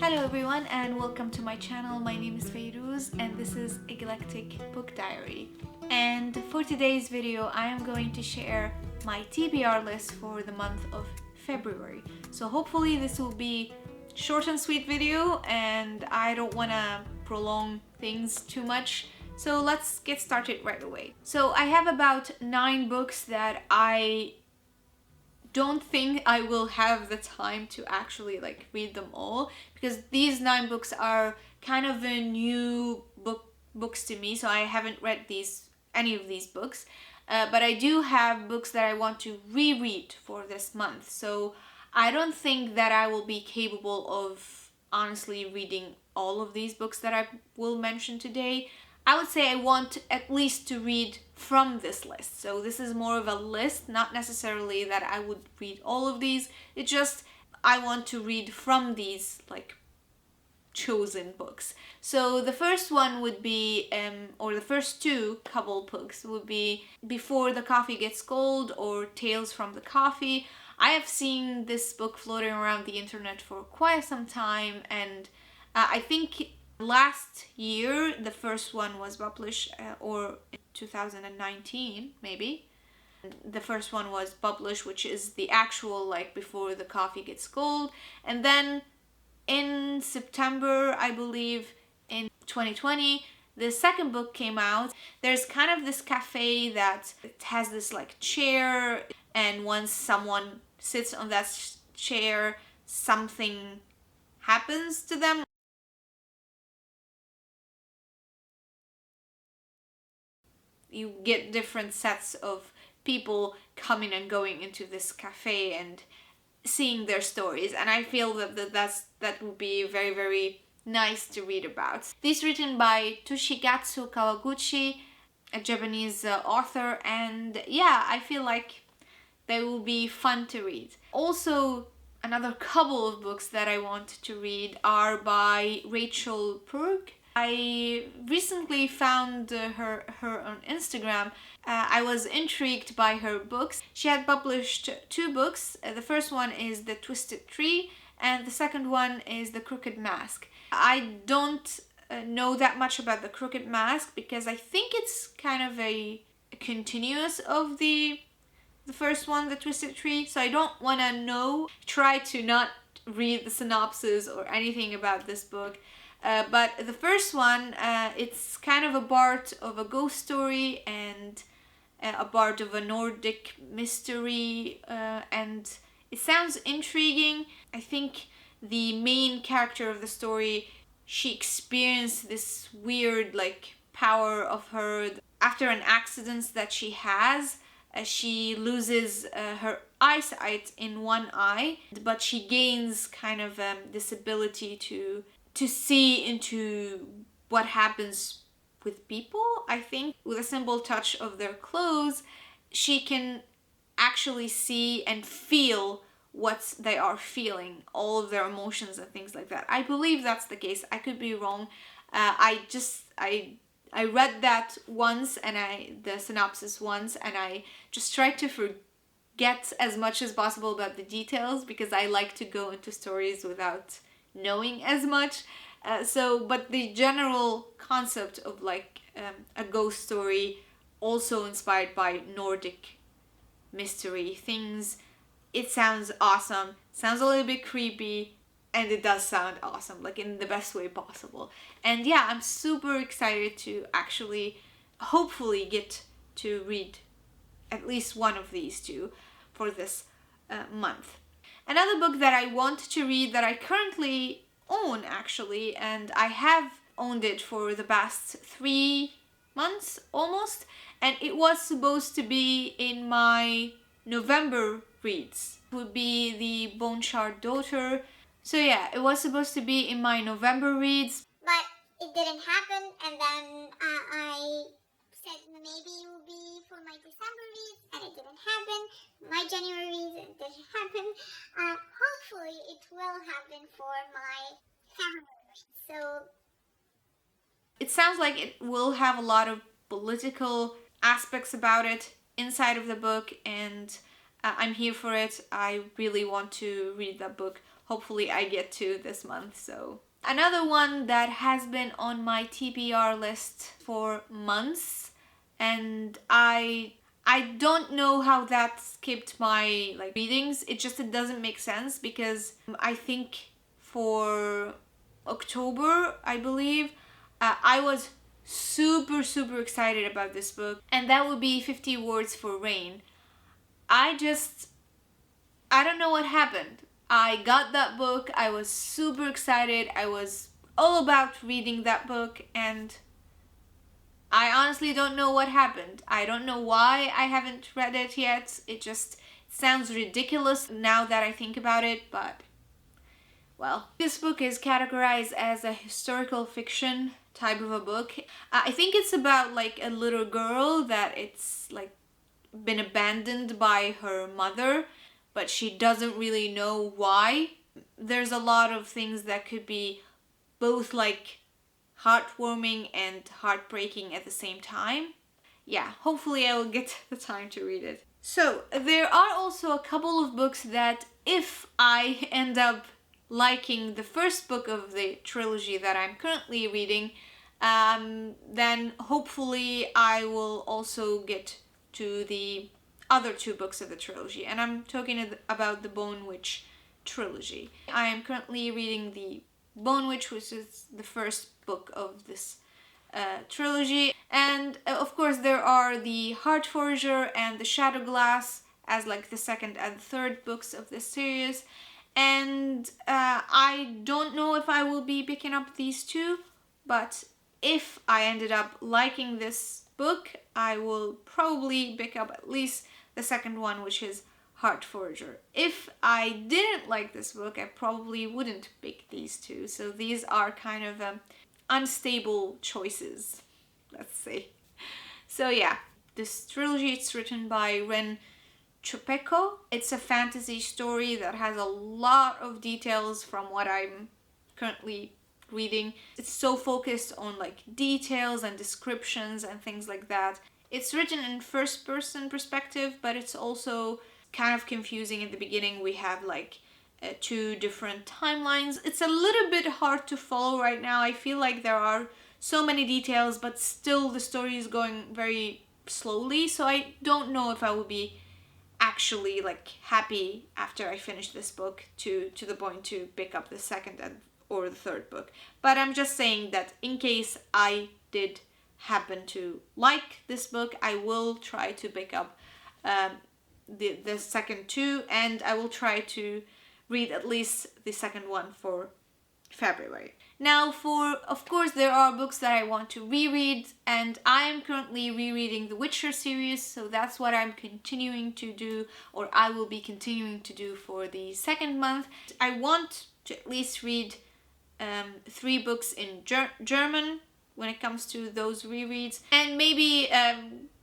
Hello everyone and welcome to my channel. My name is Fairuz and this is Eclectic Book Diary. And for today's video I am going to share my TBR list for the month of February. So hopefully this will be short and sweet video and I don't want to prolong things too much. So let's get started right away. So I have about 9 books that I don't think I will have the time to actually read them all, because these 9 books are kind of a new books to me, so I haven't read any of these books, but I do have books that I want to reread for this month, so I don't think that I will be capable of honestly reading all of these books that I will mention today. I would say I want at least to read from this list. So this is more of a list, not necessarily that I would read all of these. It's just I want to read from these chosen books. So the first one would be, or the first 2 couple books would be Before the Coffee Gets Cold or Tales from the Coffee. I have seen this book floating around the internet for quite some time, and I think last year the first one was published, or in 2019 maybe. The first one was published, which is the actual Before the Coffee Gets Cold, and then in September, I believe, in 2020, the second book came out. There's kind of this cafe that it has this chair, and once someone sits on that chair, something happens to them. You get different sets of people coming and going into this cafe and seeing their stories, and I feel that would be very, very nice to read about. This is written by Toshikazu Kawaguchi, a Japanese author, and yeah, I feel like they will be fun to read. Also, another couple of books that I want to read are by Rachel Burge. I recently found her on Instagram. I was intrigued by her books. She had published 2 books. The first one is The Twisted Tree and the second one is The Crooked Mask. I don't know that much about The Crooked Mask because I think it's kind of a continuous of the first one, The Twisted Tree, so I don't want to try to not read the synopsis or anything about this book. But the first one, it's kind of a part of a ghost story and a part of a Nordic mystery, and it sounds intriguing. I think the main character of the story, she experienced this weird power of her after an accident that she has. She loses her eyesight in one eye, but she gains kind of this ability to see into what happens with people. I think with a simple touch of their clothes, she can actually see and feel what they are feeling, all of their emotions and things like that. I believe that's the case. I could be wrong. I read that once, and the synopsis once, and I just tried to forget as much as possible about the details because I like to go into stories without knowing as much. But the general concept of a ghost story, also inspired by Nordic mystery things, it sounds awesome. Sounds a little bit creepy, and it does sound awesome, in the best way possible. And yeah, I'm super excited to actually hopefully get to read at least one of these 2 for this month. Another book that I want to read that I currently own actually, and I have owned it for the past 3 months almost, and it was supposed to be in my November reads. It would be The Bone Shard Daughter. So yeah, it was supposed to be in my November reads, but it didn't happen, and then I said maybe it will be for my December reads, and it didn't happen. My January reads, it didn't happen. Hopefully it will happen for my February. So it sounds like it will have a lot of political aspects about it inside of the book, and I'm here for it. I really want to read that book. hopefully I get to this month. So another one that has been on my TBR list for months, and I don't know how that skipped my like readings. It doesn't make sense, because I think for October, I believe, I was super excited about this book, and that would be 50 Words for Rain. I don't know what happened. I got that book, I was super excited, I was all about reading that book, and I honestly don't know what happened. I don't know why I haven't read it yet. It just sounds ridiculous now that I think about it, but well, this book is categorized as a historical fiction type of a book. I think it's about like a little girl that it's like been abandoned by her mother, but she doesn't really know why. There's a lot of things that could be both like heartwarming and heartbreaking at the same time. Yeah, hopefully I will get the time to read it. So there are also a couple of books that if I end up liking the first book of the trilogy that I'm currently reading, then hopefully I will also get to the other two books of the trilogy, and I'm talking about the Bone Witch trilogy. I am currently reading the Bone Witch, which is the first book of this trilogy, and of course there are the Heart Forger and the Shadow Glass as like the second and third books of this series, and I don't know if I will be picking up these two, but if I ended up liking this book, I will probably pick up at least the second one, which is Heart Forger. If I didn't like this book, I probably wouldn't pick these two. So these are kind of unstable choices, let's say. So yeah, this trilogy, it's written by Rin Chupeco. It's a fantasy story that has a lot of details from what I'm currently reading. It's so focused on like details and descriptions and things like that. It's written in first person perspective, but it's also kind of confusing. At the beginning we have like two different timelines. It's a little bit hard to follow right now. I feel like there are so many details, but still the story is going very slowly, so I don't know if I will be actually like happy after I finish this book to the point to pick up the second or the third book. But I'm just saying that in case I did happen to like this book, I will try to pick up the second two, and I will try to read at least the second one for February. Now of course there are books that I want to reread, and I am currently rereading the Witcher series, so that's what I'm continuing to do, or I will be continuing to do for the second month. I want to at least read 3 books in German when it comes to those rereads, and maybe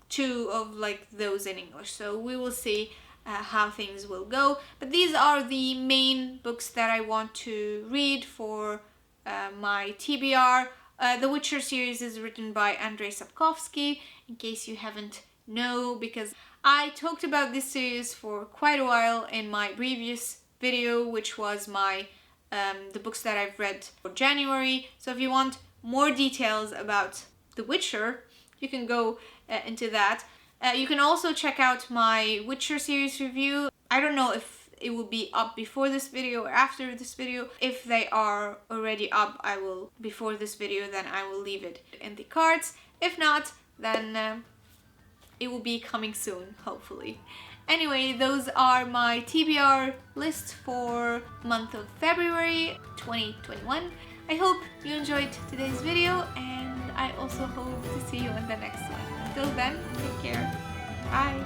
2 of like those in English. So we will see how things will go. But these are the main books that I want to read for my TBR. The Witcher series is written by Andrzej Sapkowski, in case you haven't know, because I talked about this series for quite a while in my previous video, which was my the books that I've read for January. So if you want more details about The Witcher, you can go into that. You can also check out my Witcher series review. I don't know if it will be up before this video or after this video. If they are already up, before this video, then I will leave it in the cards. If not, then it will be coming soon, hopefully. Anyway, those are my TBR list for month of February 2021. I hope you enjoyed today's video, and I also hope to see you in the next one. Until then, take care. Bye.